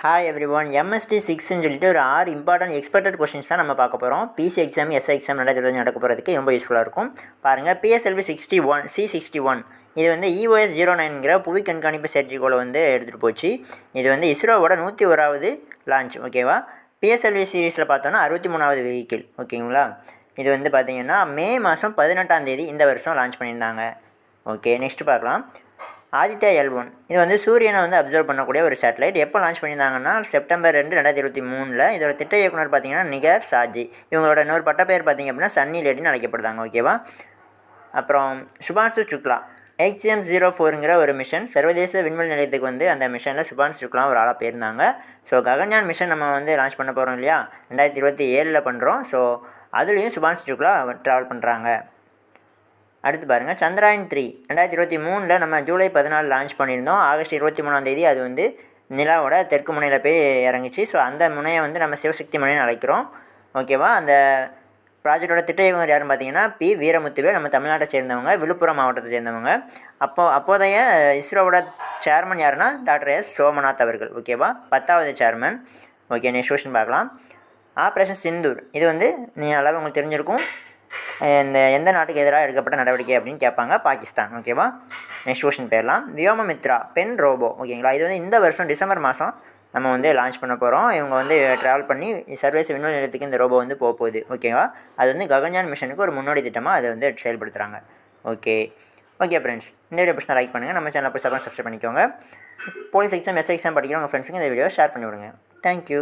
Hi every one MST 6ன்னு சொல்லிட்டு ஒரு 6 important expected questions தான் நம்ம பார்க்க போகிறோம். பிசி எக்ஸாம், எஸ்ஐ எக்ஸாம் நடக்க போகிறதுக்கு ரொம்ப யூஸ்ஃபுல்லாக இருக்கும். பாருங்கள், பிஎஸ்எல்வி 61 C61 இது வந்து EOS 09ங்கிற புவி கண்காணிப்பு செயற்கைக்கோளை வந்து எடுத்துகிட்டு போச்சு. இது வந்து இஸ்ரோவோட 101வது லான்ச். ஓகேவா? பிஎஸ்எல்வி சீரீஸில் பார்த்தோன்னா 63வது வெஹிக்கிள். ஓகேங்களா? இது வந்து பார்த்திங்கன்னா மே மாதம் 18ஆம் தேதி இந்த வருஷம் லான்ச் பண்ணியிருந்தாங்க. ஓகே, நெக்ஸ்ட் பார்க்கலாம். ஆதித்யா L1 இது வந்து சூரியனை வந்து அப்சர்வ் பண்ணக்கூடிய ஒரு சேட்டலைட். எப்போ லான்ச் பண்ணியிருந்தாங்கன்னா செப்டம்பர் 2, 2023. இதோட திட்ட இயக்குனர் பார்த்திங்கன்னா நிகர் சாஜி. இவங்களோட இன்னொரு பட்டப்பேர் பார்த்திங்க அப்படின்னா சன்னி லேடின்னு அழைக்கப்படுதாங்க. ஓகேவா? அப்புறம் சுபான்சு சுக்லா HM04ங்கிற ஒரு மிஷன் சர்வதேச விண்வெளி நிலையத்துக்கு வந்து அந்த மிஷனில் சுபான்சு சுக்லா ஒரு ஆளாக போயிருந்தாங்க. ஸோ ககன்யான் மிஷன் நம்ம வந்து லான்ச் பண்ண போகிறோம் இல்லையா, 2027 பண்ணுறோம். ஸோ அதுலேயும் சுபான்சு சுக்லா ட்ராவல் பண்ணுறாங்க. அடுத்து பாருங்கள், சந்திராயன் 3 2023 நம்ம ஜூலை 14 லான்ச் பண்ணியிருந்தோம். ஆகஸ்ட் 23ஆம் தேதி அது வந்து நிலாவோட தெற்கு முனையில் போய் இறங்குச்சு. ஸோ அந்த முனையை வந்து நம்ம சிவசக்தி முனைன்னு அழைக்கிறோம். ஓகேவா? அந்த ப்ராஜெக்டோட திட்ட இயக்குனர் யாருன்னு பார்த்தீங்கன்னா பி வீரமுத்துவேல், நம்ம தமிழ்நாட்டை சேர்ந்தவங்க, விழுப்புரம் மாவட்டத்தை சேர்ந்தவங்க. அப்போதைய இஸ்ரோவோட சேர்மன் யாருன்னா டாக்டர் எஸ் சோமநாத் அவர்கள். ஓகேவா? 10வது சேர்மன். ஓகே, நெக்ஸ்ட் கொஸ்டின் பார்க்கலாம். ஆப்ரேஷன் சிந்தூர் இது வந்து நல்லா உங்களுக்கு தெரிஞ்சிருக்கும். எந்த நாட்டுக்கு எதிராக எடுக்கப்பட்ட நடவடிக்கை அப்படின்னு கேட்பாங்க. பாகிஸ்தான். ஓகேவா? நெக்ஸ்ட் கொஸ்டின் போயிடலாம். வியோமமித்ரா பென் ரோபோ. ஓகேங்களா? இது வந்து இந்த வருஷம் டிசம்பர் மாதம் நம்ம வந்து லான்ச் பண்ண போகிறோம். இவங்க வந்து ட்ராவல் பண்ணி சர்வதேச விண்வெளி நிலையத்துக்கு இந்த ரோபோ வந்து போகுது. ஓகேவா? அது வந்து ககன்யான் மிஷனுக்கு ஒரு முன்னோடி திட்டமாக அதை வந்து செயல்படுத்துகிறாங்க. ஓகே ஃப்ரெண்ட்ஸ், இந்த வீடியோ பிடிச்சா லைக் பண்ணுங்கள். நம்ம சேனலை போய் சப்ஸ்கிரைப் பண்ணிக்கோங்க. போலீஸ் எக்ஸாம், எஸ்ஐ எக்ஸாம் படிக்கிறவங்க ஃப்ரெண்ட்ஸுக்கு இந்த வீடியோ ஷேர் பண்ணி விடுங்க. தேங்க்யூ.